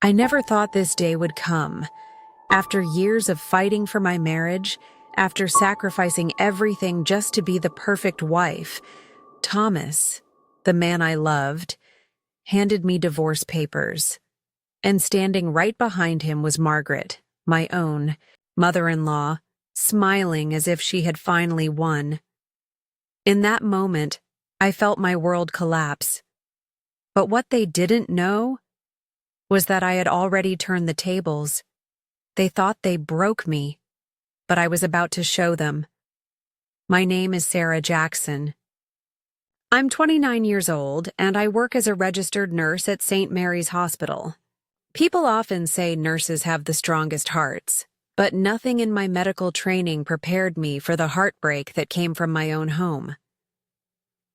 I never thought this day would come. After years of fighting for my marriage, after sacrificing everything just to be the perfect wife, Thomas, the man I loved, handed me divorce papers. And standing right behind him was Margaret, my own mother-in-law, smiling as if she had finally won. In that moment, I felt my world collapse. But what they didn't know was that I had already turned the tables. They thought they broke me, but I was about to show them. My name is Sarah Jackson. I'm 29 years old, and I work as a registered nurse at St. Mary's Hospital. People often say nurses have the strongest hearts, but nothing in my medical training prepared me for the heartbreak that came from my own home.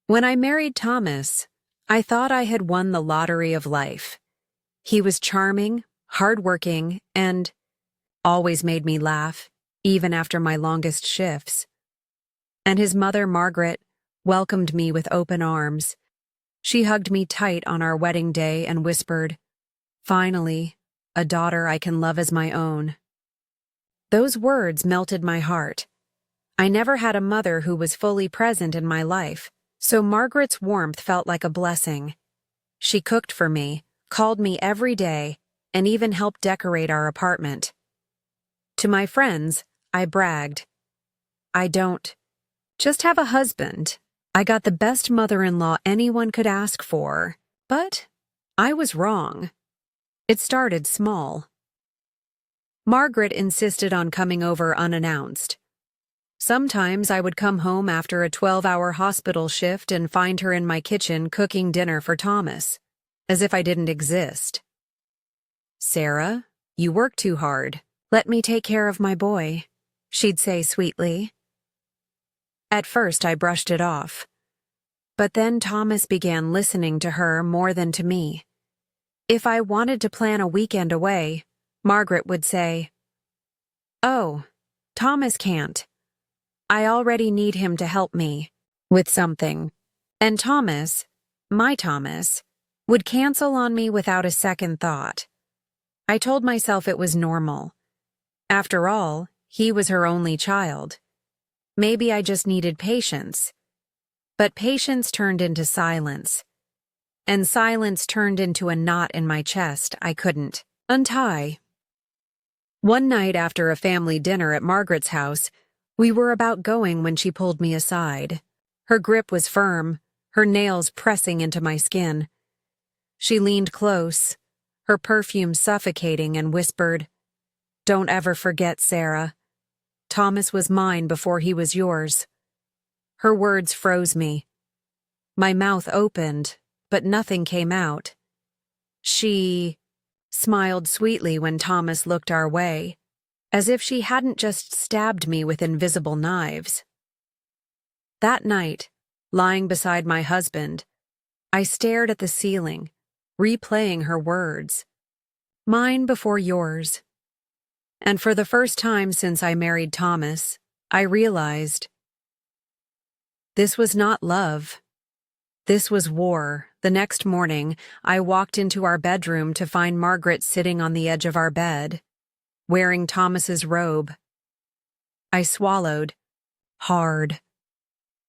When I married Thomas, I thought I had won the lottery of life. He was charming, hardworking, and always made me laugh, even after my longest shifts. And his mother, Margaret, welcomed me with open arms. She hugged me tight on our wedding day and whispered, "Finally, a daughter I can love as my own." Those words melted my heart. I never had a mother who was fully present in my life, so Margaret's warmth felt like a blessing. She cooked for me, called me every day, and even helped decorate our apartment. To my friends, I bragged, "I don't just have a husband. I got the best mother-in-law anyone could ask for." But I was wrong. It started small. Margaret insisted on coming over unannounced. Sometimes I would come home after a 12-hour hospital shift and find her in my kitchen cooking dinner for Thomas, as if I didn't exist. "Sarah, you work too hard. Let me take care of my boy," she'd say sweetly. At first, I brushed it off. But then Thomas began listening to her more than to me. If I wanted to plan a weekend away, Margaret would say, "Oh, Thomas can't. I already need him to help me with something." And Thomas, my Thomas, would cancel on me without a second thought. I told myself it was normal. After all, he was her only child. Maybe I just needed patience. But patience turned into silence. And silence turned into a knot in my chest I couldn't untie. One night after a family dinner at Margaret's house, we were about going when she pulled me aside. Her grip was firm, her nails pressing into my skin. She leaned close, her perfume suffocating, and whispered, "Don't ever forget, Sarah. Thomas was mine before he was yours." Her words froze me. My mouth opened, but nothing came out. She smiled sweetly when Thomas looked our way, as if she hadn't just stabbed me with invisible knives. That night, lying beside my husband, I stared at the ceiling, replaying her words. "Mine before yours." And for the first time since I married Thomas, I realized this was not love. This was war. The next morning, I walked into our bedroom to find Margaret sitting on the edge of our bed, wearing Thomas's robe. I swallowed, hard.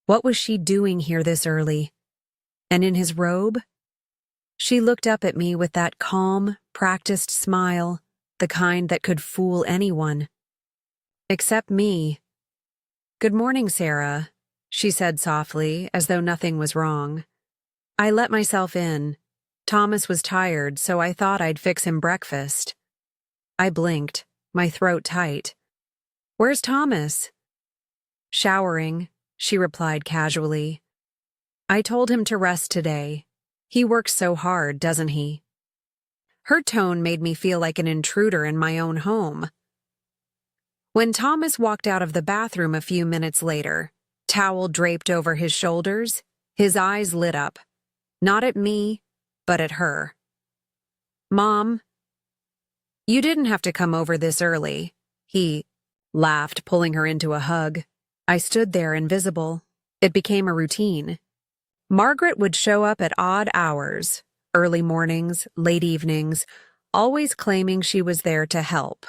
What was she doing here this early? And in his robe? She looked up at me with that calm, practiced smile, the kind that could fool anyone. Except me. "Good morning, Sarah," she said softly, as though nothing was wrong. I let myself in. Thomas was tired, so I thought I'd fix him breakfast. I blinked, my throat tight. "Where's Thomas?" "Showering," she replied casually. "I told him to rest today. He works so hard, doesn't he?" Her tone made me feel like an intruder in my own home. When Thomas walked out of the bathroom a few minutes later, towel draped over his shoulders, his eyes lit up. Not at me, but at her. "Mom, you didn't have to come over this early," he laughed, pulling her into a hug. I stood there invisible. It became a routine. Margaret would show up at odd hours, early mornings, late evenings, always claiming she was there to help.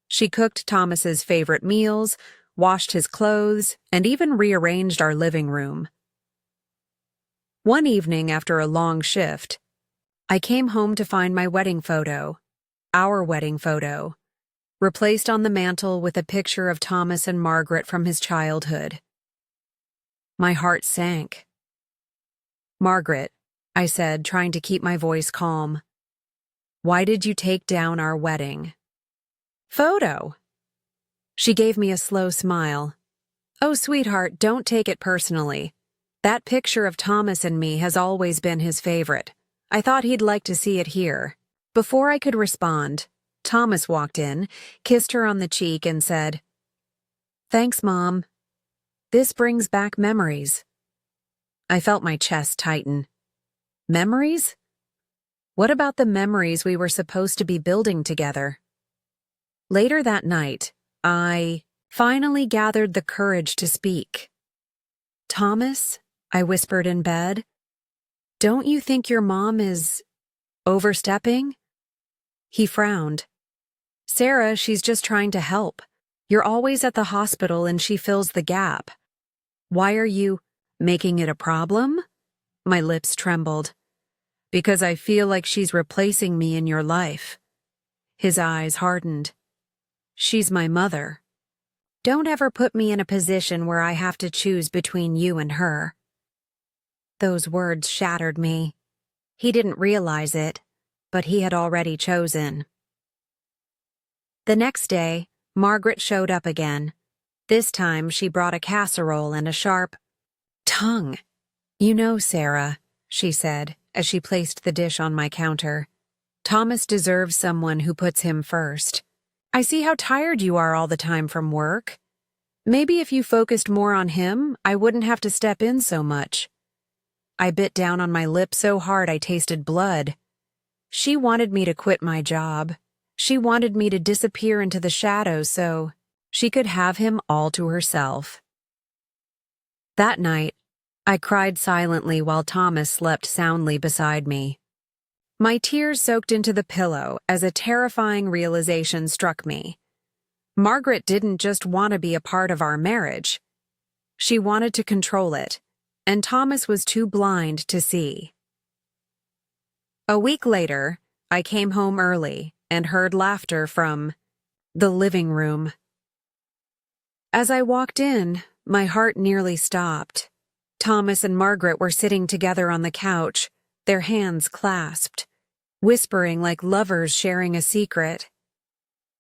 She cooked Thomas's favorite meals, washed his clothes, and even rearranged our living room. One evening after a long shift, I came home to find my wedding photo, our wedding photo, replaced on the mantel with a picture of Thomas and Margaret from his childhood. My heart sank. "Margaret," I said, trying to keep my voice calm, "why did you take down our wedding photo?" She gave me a slow smile. "Oh, sweetheart, don't take it personally. That picture of Thomas and me has always been his favorite. I thought he'd like to see it here." Before I could respond, Thomas walked in, kissed her on the cheek, and said, "Thanks, Mom. This brings back memories." I felt my chest tighten. Memories? What about the memories we were supposed to be building together? Later that night, I finally gathered the courage to speak. "Thomas," I whispered in bed, "don't you think your mom is overstepping?" He frowned. "Sarah, she's just trying to help. You're always at the hospital and she fills the gap. Why are you making it a problem?" My lips trembled. "Because I feel like she's replacing me in your life." His eyes hardened. "She's my mother. Don't ever put me in a position where I have to choose between you and her." Those words shattered me. He didn't realize it, but he had already chosen. The next day, Margaret showed up again. This time she brought a casserole and a sharp tongue. "You know, Sarah," she said, as she placed the dish on my counter, "Thomas deserves someone who puts him first. I see how tired you are all the time from work. Maybe if you focused more on him, I wouldn't have to step in so much." I bit down on my lip so hard I tasted blood. She wanted me to quit my job. She wanted me to disappear into the shadows so she could have him all to herself. That night, I cried silently while Thomas slept soundly beside me. My tears soaked into the pillow as a terrifying realization struck me. Margaret didn't just want to be a part of our marriage. She wanted to control it, and Thomas was too blind to see. A week later, I came home early and heard laughter from the living room. As I walked in, my heart nearly stopped. Thomas and Margaret were sitting together on the couch, their hands clasped, whispering like lovers sharing a secret.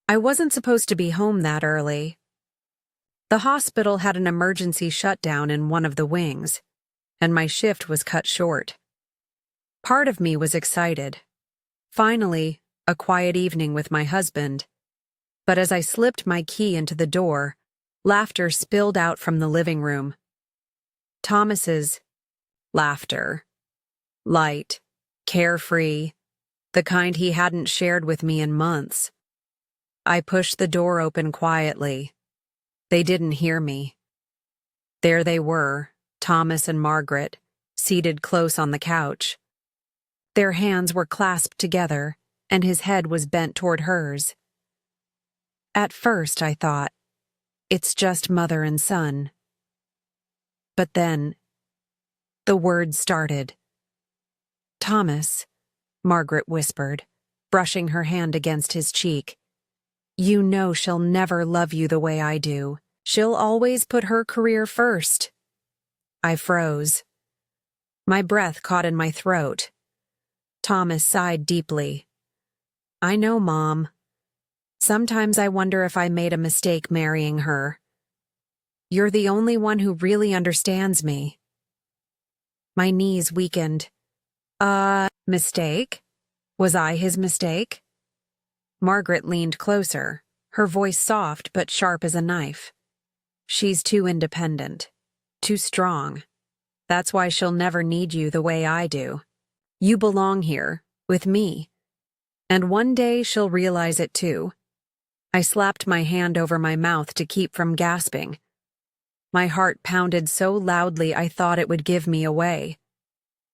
I wasn't supposed to be home that early. The hospital had an emergency shutdown in one of the wings, and my shift was cut short. Part of me was excited. Finally, a quiet evening with my husband. But as I slipped my key into the door, laughter spilled out from the living room. Thomas's laughter. Light, carefree, the kind he hadn't shared with me in months. I pushed the door open quietly. They didn't hear me. There they were, Thomas and Margaret, seated close on the couch. Their hands were clasped together, and his head was bent toward hers. At first, I thought, it's just mother and son. But then, the words started. "Thomas," Margaret whispered, brushing her hand against his cheek, "you know she'll never love you the way I do. She'll always put her career first." I froze. My breath caught in my throat. Thomas sighed deeply. "I know, Mom. Sometimes I wonder if I made a mistake marrying her. You're the only one who really understands me." My knees weakened. Mistake? Was I his mistake? Margaret leaned closer, her voice soft but sharp as a knife. "She's too independent, too strong. That's why she'll never need you the way I do. You belong here, with me. And one day she'll realize it too." I slapped my hand over my mouth to keep from gasping. My heart pounded so loudly I thought it would give me away.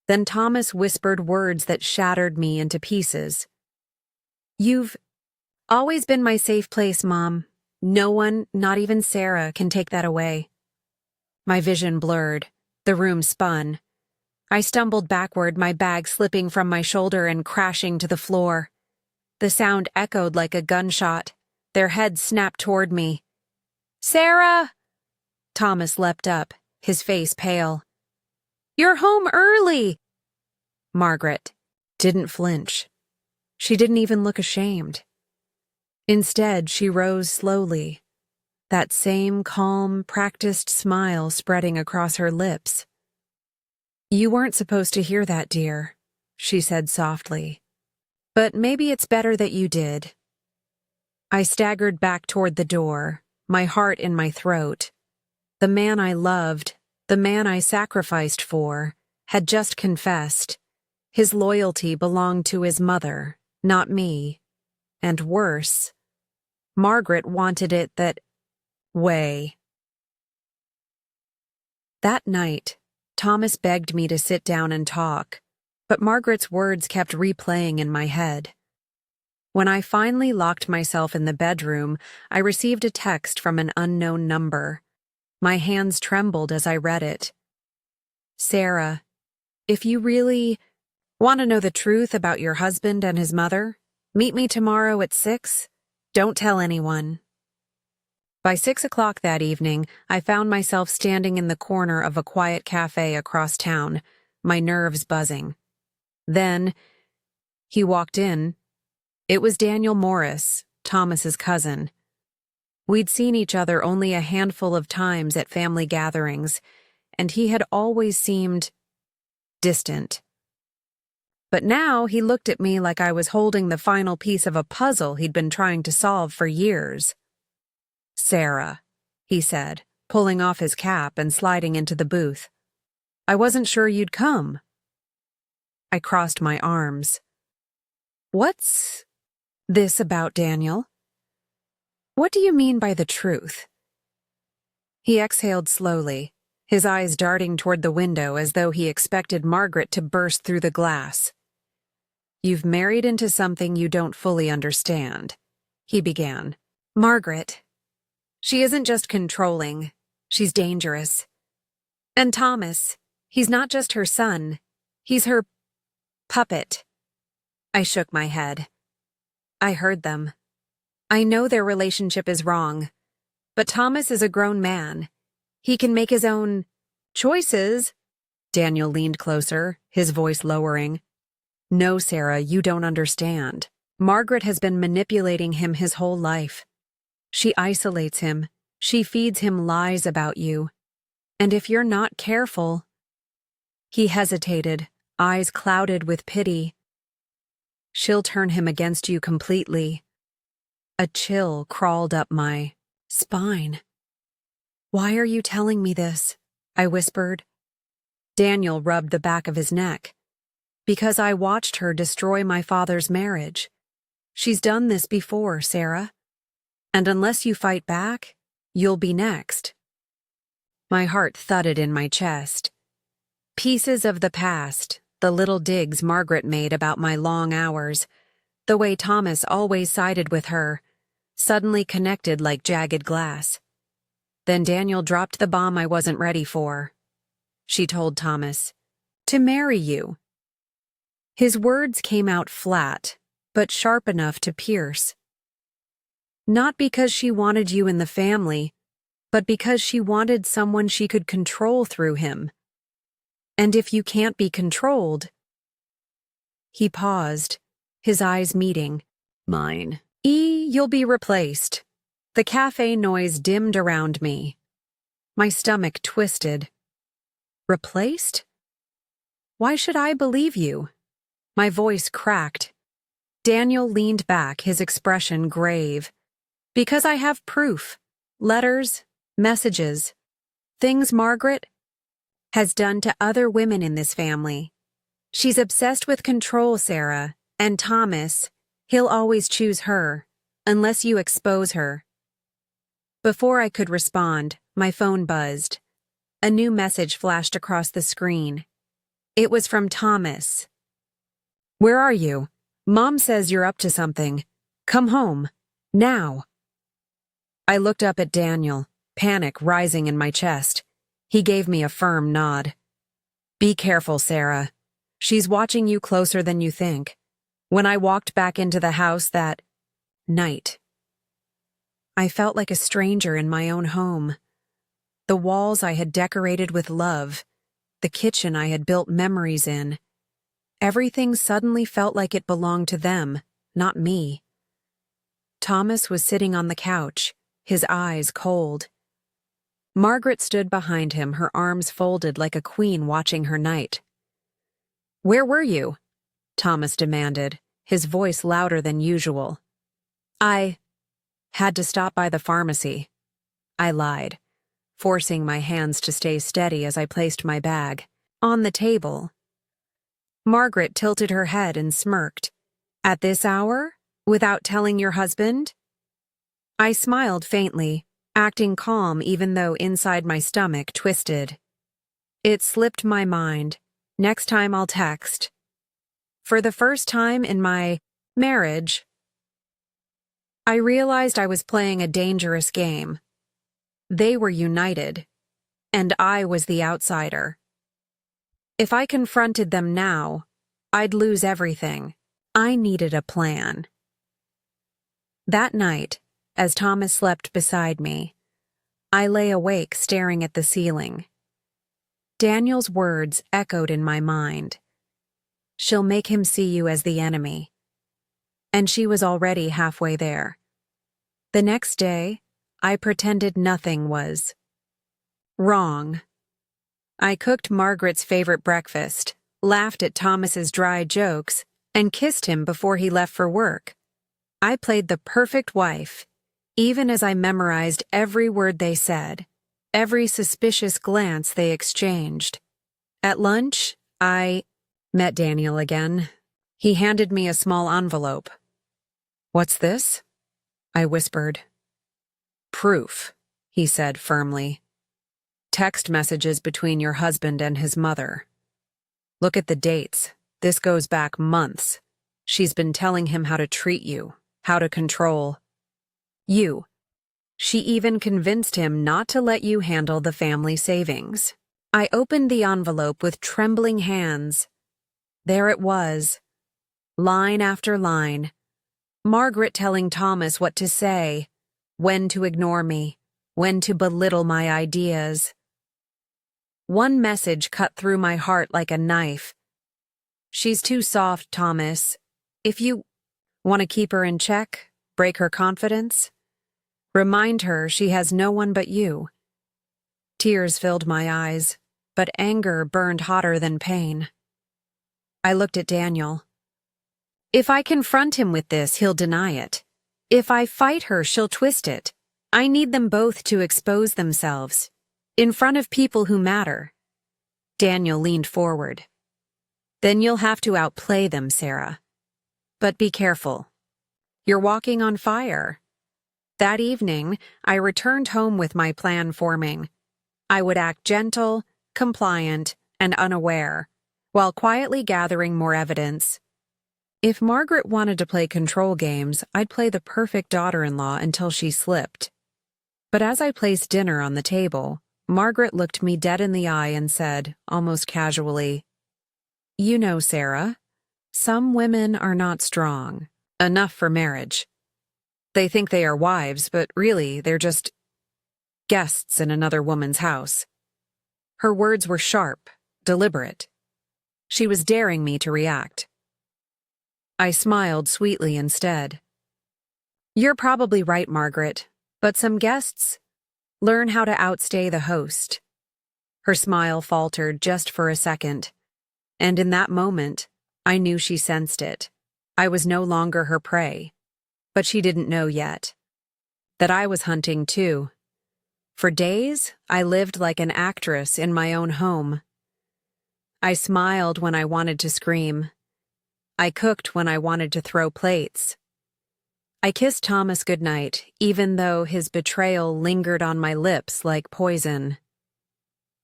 Then Thomas whispered words that shattered me into pieces. You've always been my safe place, Mom. No one, not even Sarah, can take that away. My vision blurred. The room spun. I stumbled backward, my bag slipping from my shoulder and crashing to the floor. The sound echoed like a gunshot. Their heads snapped toward me. Sarah! Thomas leapt up, his face pale. You're home early! Margaret didn't flinch. She didn't even look ashamed. Instead, she rose slowly, that same calm, practiced smile spreading across her lips. You weren't supposed to hear that, dear, she said softly. But maybe it's better that you did. I staggered back toward the door, my heart in my throat. The man I loved, the man I sacrificed for, had just confessed. His loyalty belonged to his mother, not me. And worse, Margaret wanted it that way. That night, Thomas begged me to sit down and talk, but Margaret's words kept replaying in my head. When I finally locked myself in the bedroom, I received a text from an unknown number. My hands trembled as I read it. Sarah, if you really want to know the truth about your husband and his mother, meet me tomorrow at 6. Don't tell anyone. By 6 o'clock that evening, I found myself standing in the corner of a quiet cafe across town, my nerves buzzing. Then, he walked in. It was Daniel Morris, Thomas's cousin. We'd seen each other only a handful of times at family gatherings, and he had always seemed distant. But now he looked at me like I was holding the final piece of a puzzle he'd been trying to solve for years. Sarah, he said, pulling off his cap and sliding into the booth. I wasn't sure you'd come. I crossed my arms. What's this about, Daniel? What do you mean by the truth? He exhaled slowly, his eyes darting toward the window as though he expected Margaret to burst through the glass. You've married into something you don't fully understand, he began. Margaret. She isn't just controlling, she's dangerous. And Thomas, he's not just her son, he's her puppet. I shook my head. I heard them. I know their relationship is wrong, but Thomas is a grown man. He can make his own choices. Daniel leaned closer, his voice lowering. No, Sarah, you don't understand. Margaret has been manipulating him his whole life. She isolates him. She feeds him lies about you. And if you're not careful... He hesitated, eyes clouded with pity. She'll turn him against you completely. A chill crawled up my spine. Why are you telling me this? I whispered. Daniel rubbed the back of his neck. Because I watched her destroy my father's marriage. She's done this before, Sarah. And unless you fight back, you'll be next. My heart thudded in my chest. Pieces of the past, the little digs Margaret made about my long hours, the way Thomas always sided with her, suddenly connected like jagged glass. Then Daniel dropped the bomb I wasn't ready for. She told Thomas, to marry you. His words came out flat, but sharp enough to pierce. Not because she wanted you in the family, but because she wanted someone she could control through him. And if you can't be controlled... He paused, his eyes meeting. Mine. You'll be replaced. The cafe noise dimmed around me. My stomach twisted. Replaced? Why should I believe you? My voice cracked. Daniel leaned back, his expression grave. Because I have proof. Letters, messages, things Margaret has done to other women in this family. She's obsessed with control, Sarah, and Thomas, he'll always choose her, unless you expose her. Before I could respond, my phone buzzed. A new message flashed across the screen. It was from Thomas. Where are you? Mom says you're up to something. Come home. Now. I looked up at Daniel, panic rising in my chest. He gave me a firm nod. Be careful, Sarah. She's watching you closer than you think. When I walked back into the house that night, I felt like a stranger in my own home. The walls I had decorated with love, the kitchen I had built memories in. Everything suddenly felt like it belonged to them, not me. Thomas was sitting on the couch, his eyes cold. Margaret stood behind him, her arms folded like a queen watching her knight. "Where were you?" Thomas demanded, his voice louder than usual. "I had to stop by the pharmacy," I lied, forcing my hands to stay steady as I placed my bag on the table. Margaret tilted her head and smirked. "At this hour? Without telling your husband?" I smiled faintly, acting calm even though inside my stomach twisted. It slipped my mind. Next time I'll text. For the first time in my marriage, I realized I was playing a dangerous game. They were united, and I was the outsider. If I confronted them now, I'd lose everything. I needed a plan. That night, as Thomas slept beside me, I lay awake staring at the ceiling. Daniel's words echoed in my mind. She'll make him see you as the enemy. And she was already halfway there. The next day, I pretended nothing was wrong. I cooked Margaret's favorite breakfast, laughed at Thomas's dry jokes, and kissed him before he left for work. I played the perfect wife, even as I memorized every word they said, every suspicious glance they exchanged. At lunch, I met Daniel again. He handed me a small envelope. "What's this?" I whispered. "Proof," he said firmly. "Text messages between your husband and his mother. Look at the dates. This goes back months. She's been telling him how to treat you, how to control you. She even convinced him not to let you handle the family savings." I opened the envelope with trembling hands. There it was, line after line. Margaret telling Thomas what to say, when to ignore me, when to belittle my ideas. One message cut through my heart like a knife. "She's too soft, Thomas. If you want to keep her in check, break her confidence, remind her she has no one but you." Tears filled my eyes, but anger burned hotter than pain. I looked at Daniel. If I confront him with this, he'll deny it. If I fight her, she'll twist it. I need them both to expose themselves, in front of people who matter. Daniel leaned forward. "Then you'll have to outplay them, Sarah. But be careful. You're walking on fire." That evening, I returned home with my plan forming. I would act gentle, compliant, and unaware, while quietly gathering more evidence. If Margaret wanted to play control games, I'd play the perfect daughter-in-law until she slipped. But as I placed dinner on the table, Margaret looked me dead in the eye and said, almost casually, "You know, Sarah, some women are not strong enough for marriage. They think they are wives, but really they're just guests in another woman's house." Her words were sharp, deliberate. She was daring me to react. I smiled sweetly instead. "You're probably right, Margaret, but some guests learn how to outstay the host." Her smile faltered just for a second, and in that moment, I knew she sensed it. I was no longer her prey, but she didn't know yet that I was hunting too. For days, I lived like an actress in my own home. I smiled when I wanted to scream. I cooked when I wanted to throw plates. I kissed Thomas goodnight, even though his betrayal lingered on my lips like poison.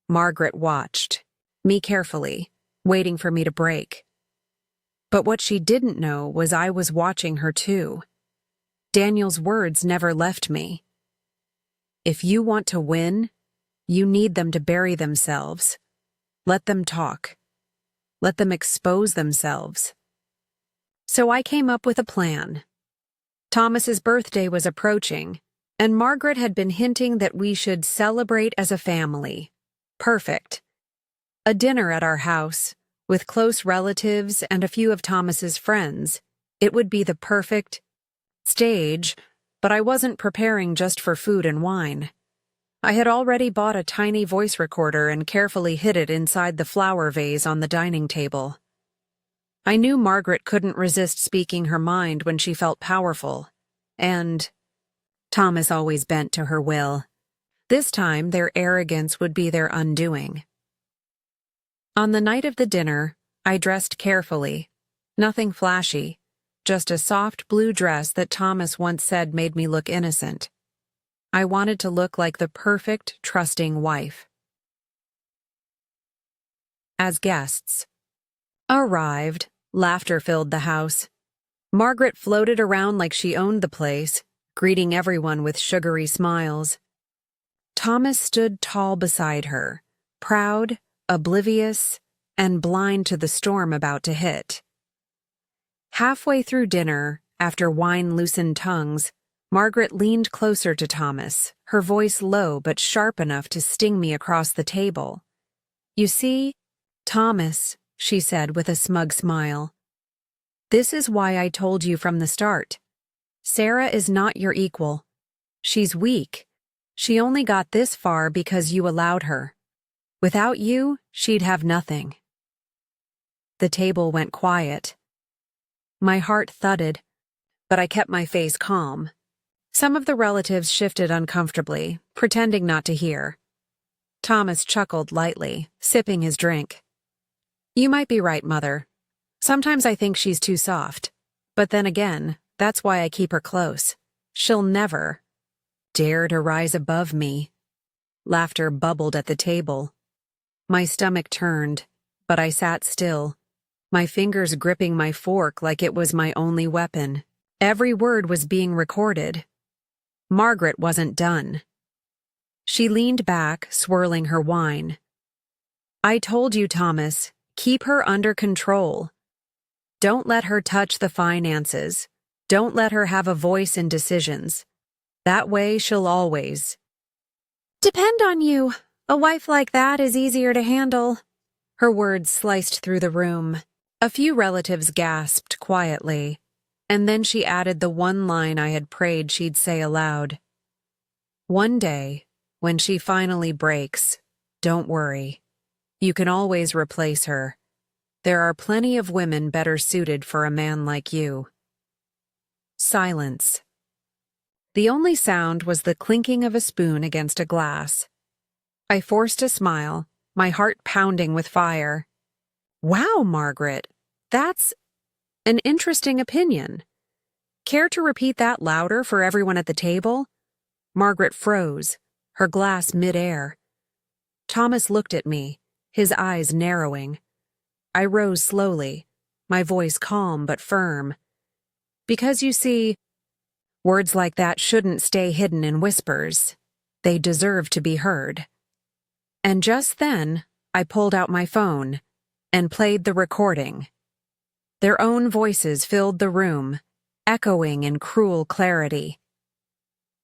Margaret watched me carefully, waiting for me to break. But what she didn't know was I was watching her too. Daniel's words never left me. If you want to win, you need them to bury themselves. Let them talk. Let them expose themselves. So I came up with a plan. Thomas's birthday was approaching, and Margaret had been hinting that we should celebrate as a family. Perfect. A dinner at our house, with close relatives and a few of Thomas's friends. It would be the perfect stage, but I wasn't preparing just for food and wine. I had already bought a tiny voice recorder and carefully hid it inside the flower vase on the dining table. I knew Margaret couldn't resist speaking her mind when she felt powerful, and Thomas always bent to her will. This time, their arrogance would be their undoing. On the night of the dinner, I dressed carefully. Nothing flashy, just a soft blue dress that Thomas once said made me look innocent. I wanted to look like the perfect, trusting wife. As guests arrived, laughter filled the house. Margaret floated around like she owned the place, greeting everyone with sugary smiles. Thomas stood tall beside her, proud, oblivious, and blind to the storm about to hit. Halfway through dinner, after wine loosened tongues, Margaret leaned closer to Thomas, her voice low but sharp enough to sting me across the table. "You see, Thomas," she said with a smug smile, "this is why I told you from the start. Sarah is not your equal. She's weak. She only got this far because you allowed her. Without you, she'd have nothing." The table went quiet. My heart thudded, but I kept my face calm. Some of the relatives shifted uncomfortably, pretending not to hear. Thomas chuckled lightly, sipping his drink. "You might be right, Mother. Sometimes I think she's too soft. But then again, that's why I keep her close. She'll never dare to rise above me." Laughter bubbled at the table. My stomach turned, but I sat still, my fingers gripping my fork like it was my only weapon. Every word was being recorded. Margaret wasn't done. She leaned back, swirling her wine. "I told you, Thomas, keep her under control. Don't let her touch the finances. Don't let her have a voice in decisions. That way she'll always depend on you. A wife like that is easier to handle." Her words sliced through the room. A few relatives gasped quietly, and then she added the one line I had prayed she'd say aloud. "One day, when she finally breaks, don't worry. You can always replace her. There are plenty of women better suited for a man like you." Silence. The only sound was the clinking of a spoon against a glass. I forced a smile, my heart pounding with fire. "Wow, Margaret, that's an interesting opinion. Care to repeat that louder for everyone at the table?" Margaret froze, her glass midair. Thomas looked at me, his eyes narrowing. I rose slowly, my voice calm but firm. "Because you see, words like that shouldn't stay hidden in whispers. They deserve to be heard." And just then, I pulled out my phone and played the recording. Their own voices filled the room, echoing in cruel clarity.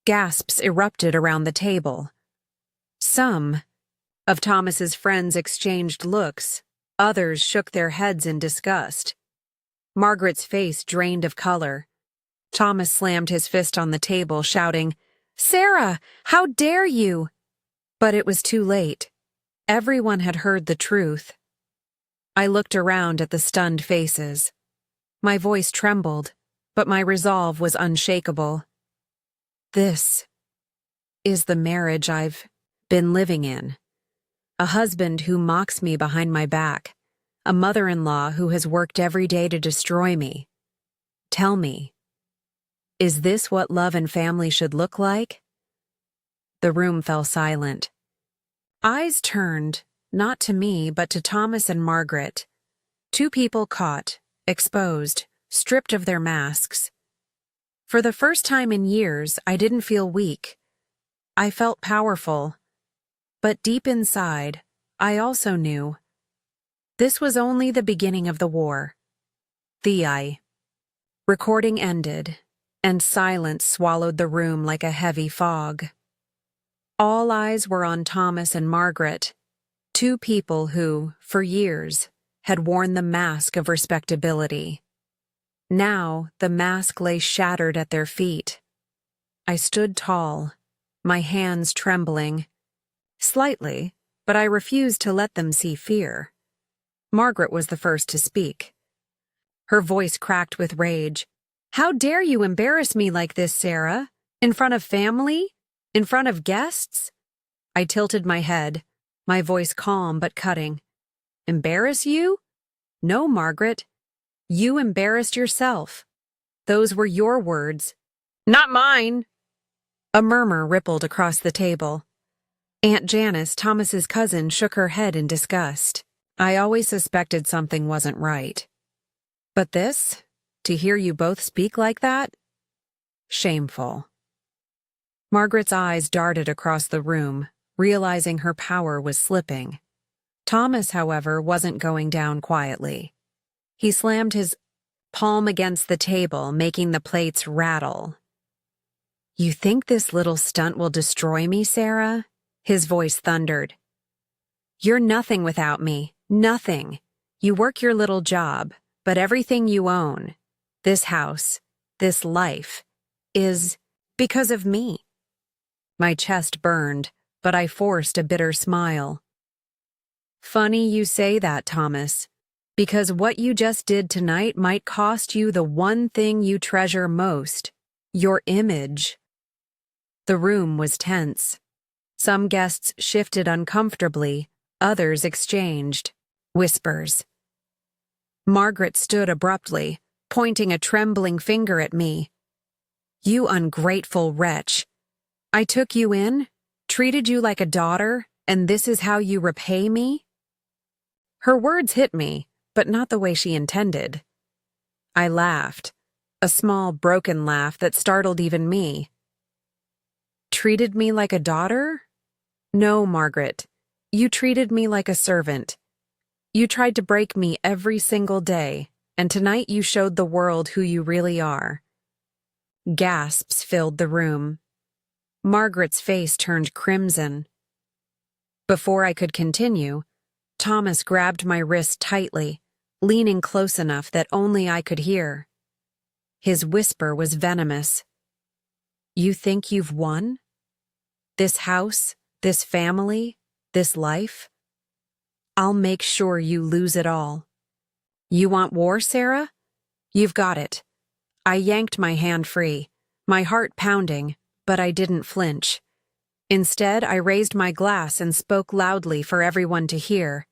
Gasps erupted around the table. Some of Thomas's friends exchanged looks, others shook their heads in disgust. Margaret's face drained of color. Thomas slammed his fist on the table, shouting, "Sarah, how dare you!" But it was too late. Everyone had heard the truth. I looked around at the stunned faces. My voice trembled, but my resolve was unshakable. This is the marriage I've been living in. A husband who mocks me behind my back. A mother-in-law who has worked every day to destroy me. Tell me, is this what love and family should look like? The room fell silent. Eyes turned, not to me, but to Thomas and Margaret. Two people caught, exposed, stripped of their masks. For the first time in years, I didn't feel weak. I felt powerful. But deep inside, I also knew this was only the beginning of the war. Recording ended, and silence swallowed the room like a heavy fog. All eyes were on Thomas and Margaret, two people who, for years, had worn the mask of respectability. Now the mask lay shattered at their feet. I stood tall, my hands trembling. Slightly, but I refused to let them see fear. Margaret was the first to speak. Her voice cracked with rage. "How dare you embarrass me like this, Sarah? In front of family? In front of guests?" I tilted my head, my voice calm but cutting. "Embarrass you? No, Margaret. You embarrassed yourself. Those were your words. Not mine." A murmur rippled across the table. Aunt Janice, Thomas's cousin, shook her head in disgust. I always suspected something wasn't right. But this, to hear you both speak like that? Shameful. Margaret's eyes darted across the room, realizing her power was slipping. Thomas, however, wasn't going down quietly. He slammed his palm against the table, making the plates rattle. "You think this little stunt will destroy me, Sarah?" His voice thundered. "You're nothing without me, nothing. You work your little job, but everything you own, this house, this life, is because of me." My chest burned, but I forced a bitter smile. "Funny you say that, Thomas, because what you just did tonight might cost you the one thing you treasure most, your image." The room was tense. Some guests shifted uncomfortably, others exchanged whispers. Margaret stood abruptly, pointing a trembling finger at me. "You ungrateful wretch. I took you in, treated you like a daughter, and this is how you repay me?" Her words hit me, but not the way she intended. I laughed, a small, broken laugh that startled even me. "Treated me like a daughter? No, Margaret. You treated me like a servant. You tried to break me every single day, and tonight you showed the world who you really are." Gasps filled the room. Margaret's face turned crimson. Before I could continue, Thomas grabbed my wrist tightly, leaning close enough that only I could hear. His whisper was venomous. "You think you've won? This house, this family, this life? I'll make sure you lose it all. You want war, Sarah? You've got it." I yanked my hand free, my heart pounding, but I didn't flinch. Instead, I raised my glass and spoke loudly for everyone to hear.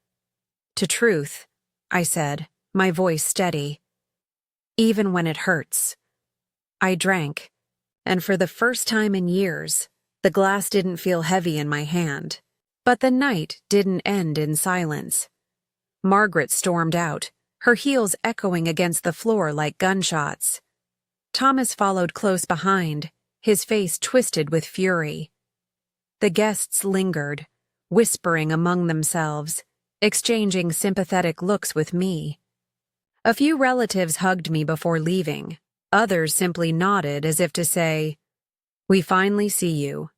"To truth," I said, my voice steady. "Even when it hurts." I drank, and for the first time in years, the glass didn't feel heavy in my hand. But the night didn't end in silence. Margaret stormed out, her heels echoing against the floor like gunshots. Thomas followed close behind, his face twisted with fury. The guests lingered, whispering among themselves, exchanging sympathetic looks with me. A few relatives hugged me before leaving. Others simply nodded as if to say, "We finally see you."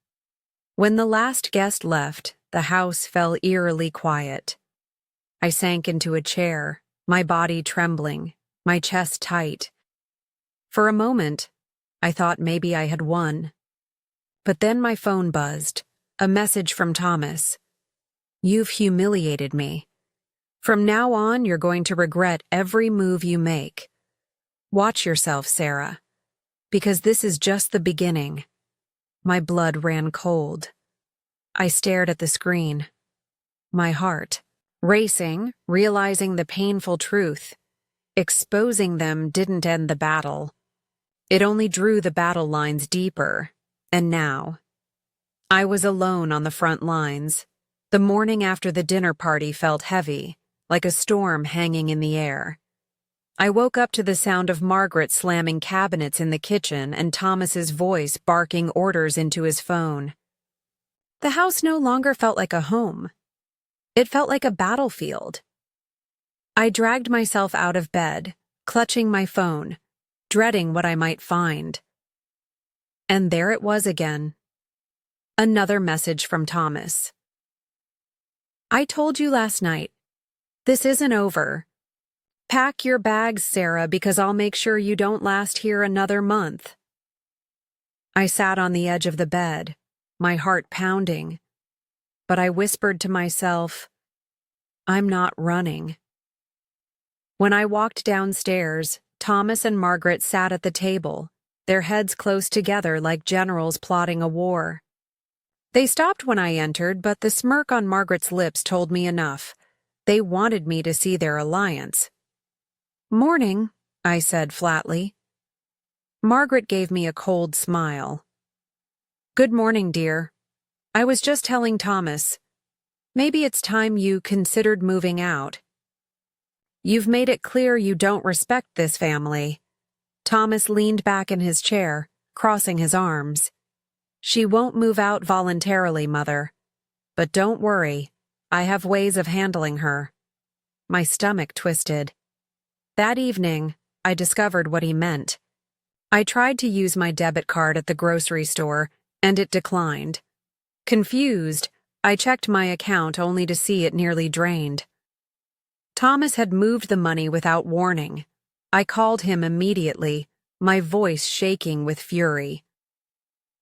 When the last guest left, the house fell eerily quiet. I sank into a chair, my body trembling, my chest tight. For a moment, I thought maybe I had won. But then my phone buzzed, a message from Thomas. "You've humiliated me. From now on, you're going to regret every move you make. Watch yourself, Sarah, because this is just the beginning." My blood ran cold. I stared at the screen. My heart, racing, realizing the painful truth. Exposing them didn't end the battle. It only drew the battle lines deeper. And now, I was alone on the front lines. The morning after the dinner party felt heavy, like a storm hanging in the air. I woke up to the sound of Margaret slamming cabinets in the kitchen and Thomas's voice barking orders into his phone. The house no longer felt like a home. It felt like a battlefield. I dragged myself out of bed, clutching my phone, dreading what I might find. And there it was again. Another message from Thomas. I told you last night. This isn't over. Pack your bags, Sarah, because I'll make sure you don't last here another month. I sat on the edge of the bed, my heart pounding. But I whispered to myself, I'm not running. When I walked downstairs, Thomas and Margaret sat at the table, their heads close together like generals plotting a war. They stopped when I entered, but the smirk on Margaret's lips told me enough. They wanted me to see their alliance. Morning, I said flatly. Margaret gave me a cold smile. Good morning, dear. I was just telling Thomas. Maybe it's time you considered moving out. You've made it clear you don't respect this family. Thomas leaned back in his chair, crossing his arms. She won't move out voluntarily, Mother. But don't worry, I have ways of handling her. My stomach twisted. That evening, I discovered what he meant. I tried to use my debit card at the grocery store, and it declined. Confused, I checked my account only to see it nearly drained. Thomas had moved the money without warning. I called him immediately, my voice shaking with fury.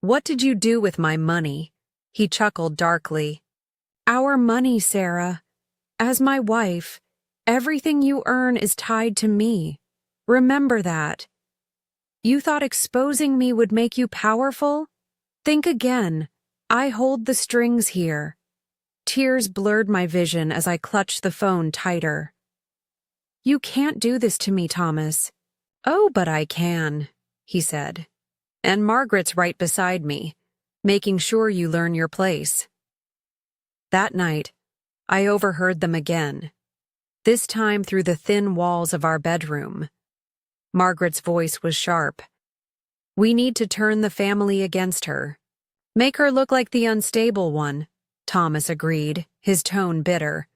What did you do with my money? He chuckled darkly. Our money, Sarah. As my wife, everything you earn is tied to me. Remember that. You thought exposing me would make you powerful? Think again. I hold the strings here. Tears blurred my vision as I clutched the phone tighter. You can't do this to me, Thomas. Oh, but I can, he said. And Margaret's right beside me, making sure you learn your place. That night, I overheard them again, this time through the thin walls of our bedroom. Margaret's voice was sharp. We need to turn the family against her. Make her look like the unstable one, Thomas agreed, his tone bitter.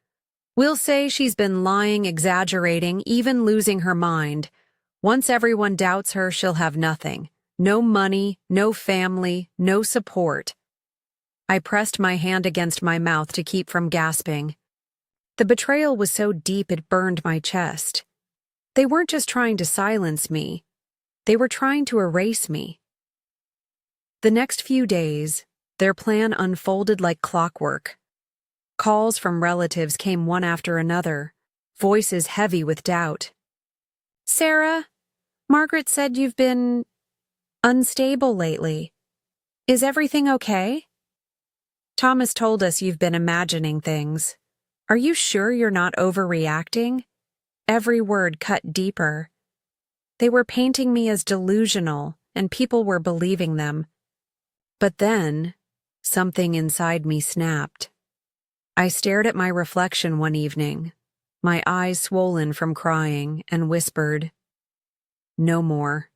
We'll say she's been lying, exaggerating, even losing her mind. Once everyone doubts her, she'll have nothing. No money, no family, no support. I pressed my hand against my mouth to keep from gasping. The betrayal was so deep it burned my chest. They weren't just trying to silence me. They were trying to erase me. The next few days, their plan unfolded like clockwork. Calls from relatives came one after another, voices heavy with doubt. Sarah, Margaret said you've been unstable lately. Is everything okay? Thomas told us you've been imagining things. Are you sure you're not overreacting? Every word cut deeper. They were painting me as delusional, and people were believing them. But then, something inside me snapped. I stared at my reflection one evening, my eyes swollen from crying, and whispered, No more.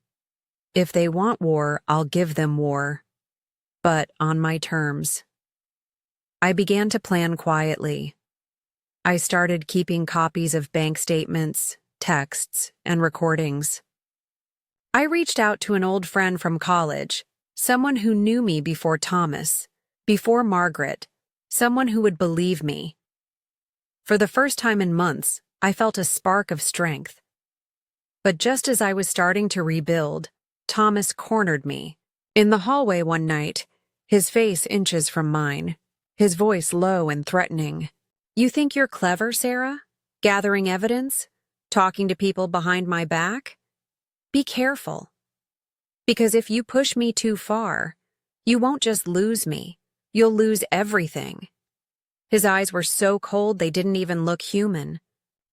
If they want war, I'll give them war. But on my terms. I began to plan quietly. I started keeping copies of bank statements, texts, and recordings. I reached out to an old friend from college, someone who knew me before Thomas, before Margaret, someone who would believe me. For the first time in months, I felt a spark of strength. But just as I was starting to rebuild, Thomas cornered me. In the hallway one night, his face inches from mine, his voice low and threatening. You think you're clever, Sarah? Gathering evidence? Talking to people behind my back? Be careful. Because if you push me too far, you won't just lose me, you'll lose everything. His eyes were so cold they didn't even look human.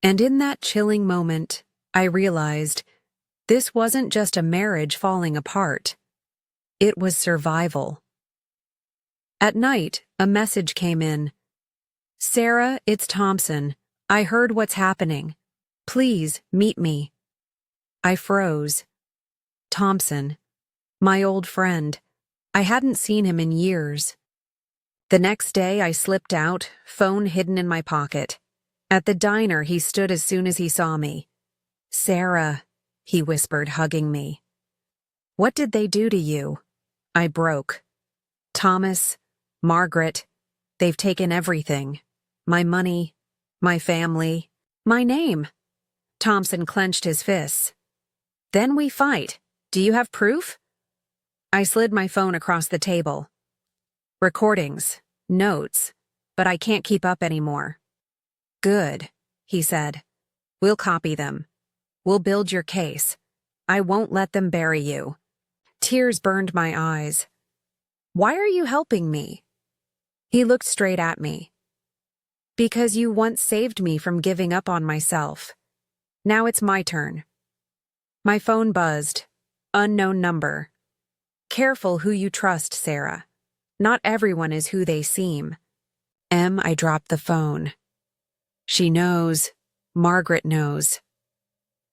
And in that chilling moment, I realized this wasn't just a marriage falling apart. It was survival. At night, a message came in. Sarah, it's Thompson. I heard what's happening. Please, meet me. I froze. Thompson, my old friend. I hadn't seen him in years. The next day I slipped out, phone hidden in my pocket. At the diner, he stood as soon as he saw me. "Sarah," he whispered, hugging me. "What did they do to you?" I broke. "Thomas, Margaret, they've taken everything. My money, my family, my name." Thompson clenched his fists. "Then we fight. Do you have proof?" I slid my phone across the table. "Recordings, notes, but I can't keep up anymore." "Good," he said. "We'll copy them. We'll build your case. I won't let them bury you." Tears burned my eyes. "Why are you helping me?" He looked straight at me. "Because you once saved me from giving up on myself. Now it's my turn." My phone buzzed. Unknown number. "Careful who you trust, Sarah. Not everyone is who they seem." I dropped the phone. She knows. Margaret knows.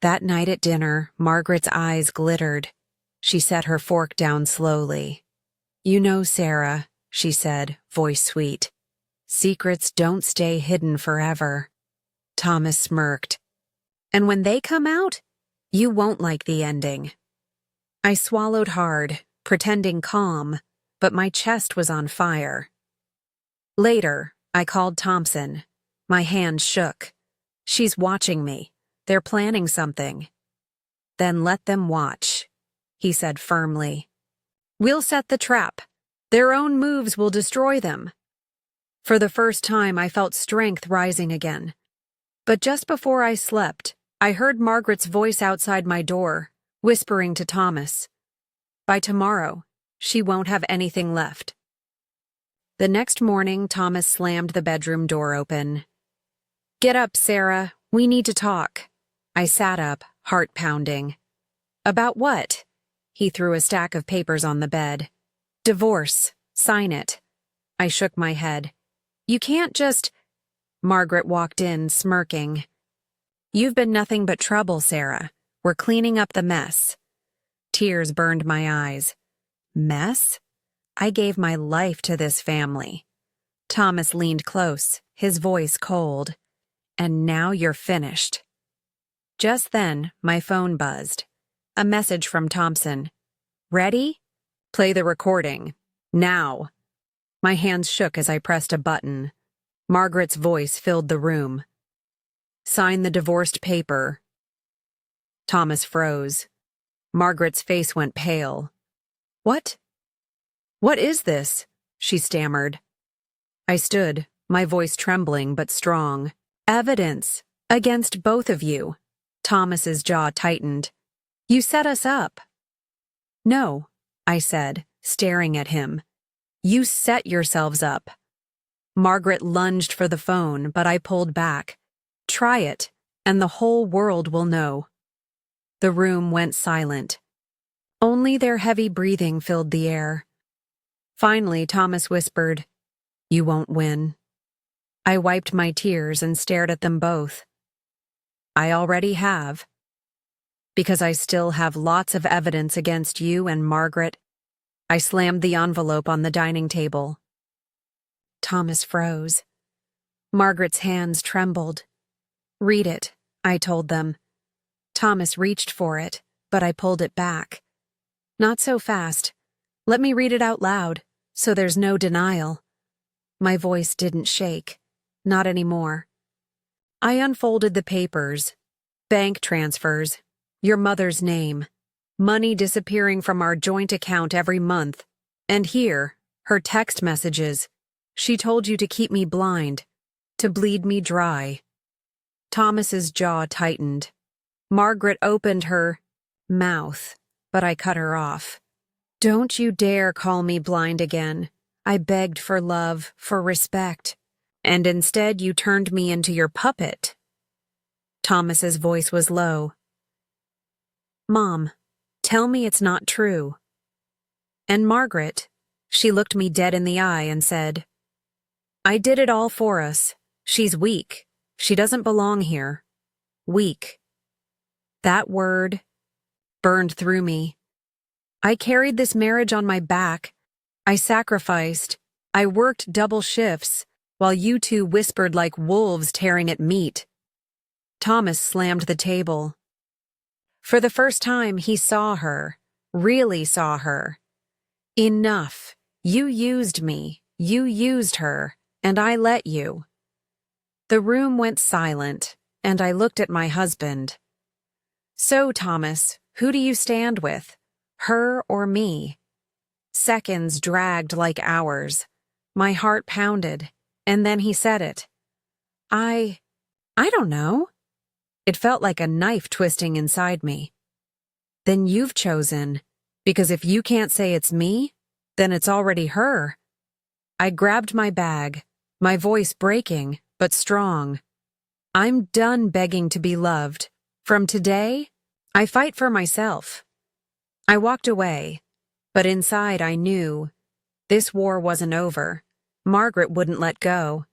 That night at dinner, Margaret's eyes glittered. She set her fork down slowly. "You know, Sarah," she said, voice sweet. "Secrets don't stay hidden forever." Thomas smirked. "And when they come out, you won't like the ending." I swallowed hard, pretending calm, but my chest was on fire. Later, I called Thompson. My hand shook. "She's watching me. They're planning something." "Then let them watch," he said firmly. "We'll set the trap. Their own moves will destroy them." For the first time, I felt strength rising again. But just before I slept, I heard Margaret's voice outside my door, whispering to Thomas. By tomorrow, she won't have anything left. The next morning, Thomas slammed the bedroom door open. "Get up, Sarah. We need to talk." I sat up, heart pounding. "About what?" He threw a stack of papers on the bed. "Divorce. Sign it." I shook my head. "You can't just—" Margaret walked in, smirking. "You've been nothing but trouble, Sarah. We're cleaning up the mess." Tears burned my eyes. Mess? I gave my life to this family. Thomas leaned close, his voice cold. "And now you're finished." Just then, my phone buzzed. A message from Thompson. "Ready? Play the recording. Now." My hands shook as I pressed a button. Margaret's voice filled the room. "Sign the divorced paper." Thomas froze. Margaret's face went pale. "What? What is this?" she stammered. I stood, my voice trembling but strong. "Evidence. Against both of you." Thomas's jaw tightened. "You set us up." "No," I said, staring at him. "You set yourselves up." Margaret lunged for the phone, but I pulled back. "Try it, and the whole world will know." The room went silent. Only their heavy breathing filled the air. Finally, Thomas whispered, "You won't win." I wiped my tears and stared at them both. "I already have. Because I still have lots of evidence against you and Margaret." I slammed the envelope on the dining table. Thomas froze. Margaret's hands trembled. "Read it," I told them. Thomas reached for it, but I pulled it back. "Not so fast. Let me read it out loud, so there's no denial." My voice didn't shake. Not anymore. I unfolded the papers. Bank transfers. Your mother's name. Money disappearing from our joint account every month. And here, her text messages. She told you to keep me blind, to bleed me dry. Thomas's jaw tightened. Margaret opened her mouth, but I cut her off. "Don't you dare call me blind again." I begged for love, for respect. And instead you turned me into your puppet. Thomas's voice was low. "Mom, tell me it's not true." And Margaret, she looked me dead in the eye and said, "I did it all for us. She's weak. She doesn't belong here. Weak." That word, burned through me. I carried this marriage on my back. I sacrificed. I worked double shifts, while you two whispered like wolves tearing at meat. Thomas slammed the table. For the first time, he saw her, really saw her. Enough. You used me. You used her, and I let you. The room went silent, and I looked at my husband. So, Thomas, who do you stand with? Her or me? Seconds dragged like hours. My heart pounded, and then he said it. I don't know. It felt like a knife twisting inside me. Then you've chosen, because if you can't say it's me, then it's already her. I grabbed my bag, my voice breaking, but strong. I'm done begging to be loved. From today, I fight for myself. I walked away, but inside I knew this war wasn't over. Margaret wouldn't let go.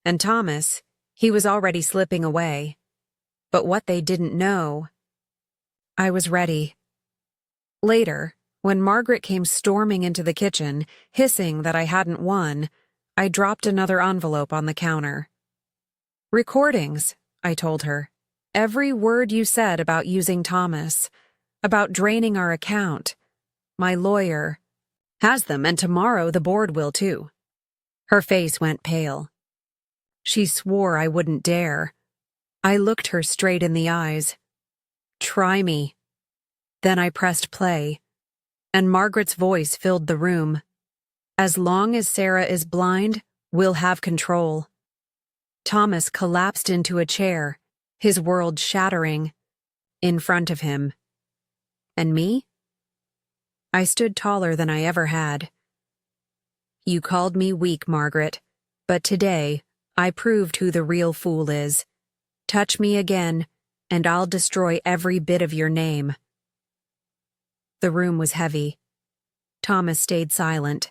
And Thomas, he was already slipping away. But what they didn't know, I was ready. Later, when Margaret came storming into the kitchen, hissing that I hadn't won, I dropped another envelope on the counter. Recordings, I told her. Every word you said about using Thomas, about draining our account. My lawyer has them, and tomorrow the board will too. Her face went pale. She swore I wouldn't dare. I looked her straight in the eyes. Try me. Then I pressed play, and Margaret's voice filled the room. As long as Sarah is blind, we'll have control. Thomas collapsed into a chair, his world shattering, in front of him. And me? I stood taller than I ever had. You called me weak, Margaret, but today I proved who the real fool is. Touch me again, and I'll destroy every bit of your name. The room was heavy. Thomas stayed silent.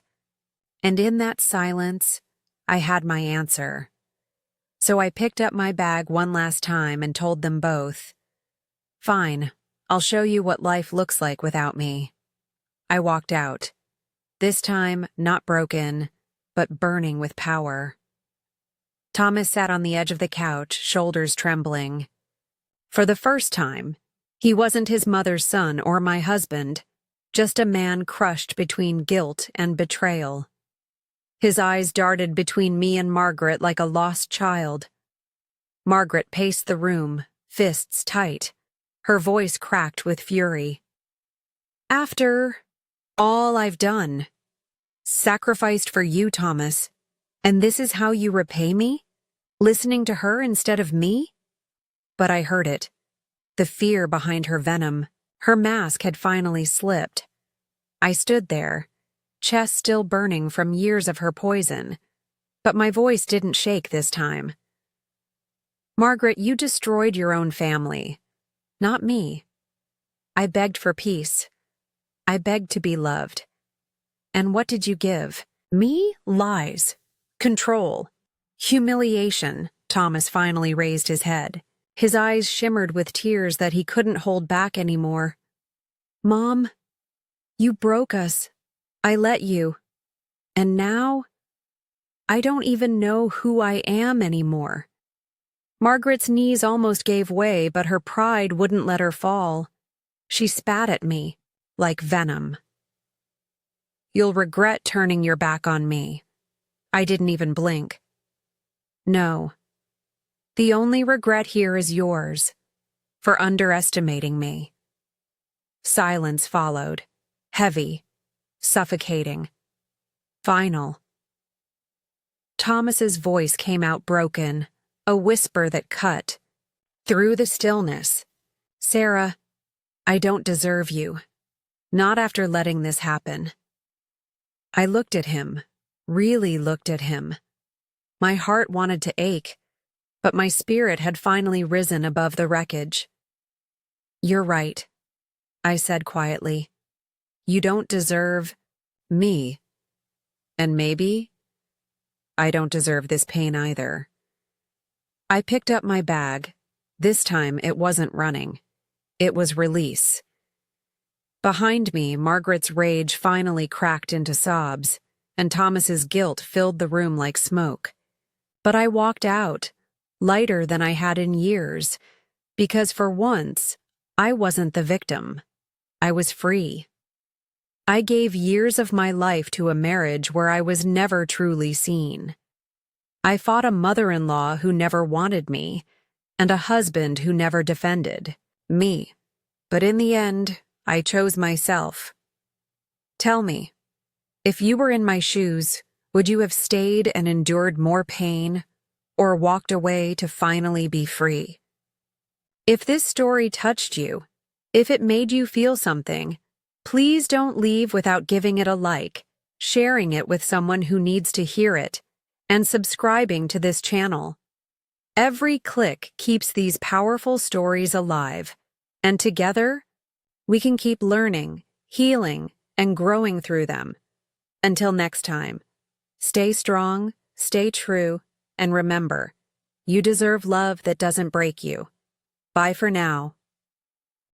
And in that silence, I had my answer. So I picked up my bag one last time and told them both, "Fine, I'll show you what life looks like without me." I walked out. This time, not broken, but burning with power. Thomas sat on the edge of the couch, shoulders trembling. For the first time, he wasn't his mother's son or my husband, just a man crushed between guilt and betrayal. His eyes darted between me and Margaret like a lost child. Margaret paced the room, fists tight. Her voice cracked with fury. After all I've done, sacrificed for you, Thomas, and this is how you repay me? Listening to her instead of me? But I heard it. The fear behind her venom. Her mask had finally slipped. I stood there, chest still burning from years of her poison, but my voice didn't shake this time. Margaret, you destroyed your own family, not me. I begged for peace. I begged to be loved. And what did you give? Me? Lies. Control. Humiliation. Thomas finally raised his head. His eyes shimmered with tears that he couldn't hold back anymore. Mom, you broke us. I let you. And now, I don't even know who I am anymore. Margaret's knees almost gave way, but her pride wouldn't let her fall. She spat at me, like venom. You'll regret turning your back on me. I didn't even blink. No. The only regret here is yours, for underestimating me. Silence followed, heavy, suffocating, final. Thomas's voice came out broken, a whisper that cut through the stillness. Sarah, I don't deserve you. Not after letting this happen. I looked at him, really looked at him. My heart wanted to ache, but my spirit had finally risen above the wreckage. You're right, I said quietly. You don't deserve me. And maybe I don't deserve this pain either. I picked up my bag. This time it wasn't running. It was release. Behind me, Margaret's rage finally cracked into sobs, and Thomas's guilt filled the room like smoke. But I walked out, lighter than I had in years, because for once, I wasn't the victim. I was free. I gave years of my life to a marriage where I was never truly seen. I fought a mother-in-law who never wanted me, and a husband who never defended me. But in the end, I chose myself. Tell me, if you were in my shoes, would you have stayed and endured more pain, or walked away to finally be free? If this story touched you, if it made you feel something, please don't leave without giving it a like, sharing it with someone who needs to hear it, and subscribing to this channel. Every click keeps these powerful stories alive, and together, we can keep learning, healing, and growing through them. Until next time, stay strong, stay true, and remember, you deserve love that doesn't break you. Bye for now.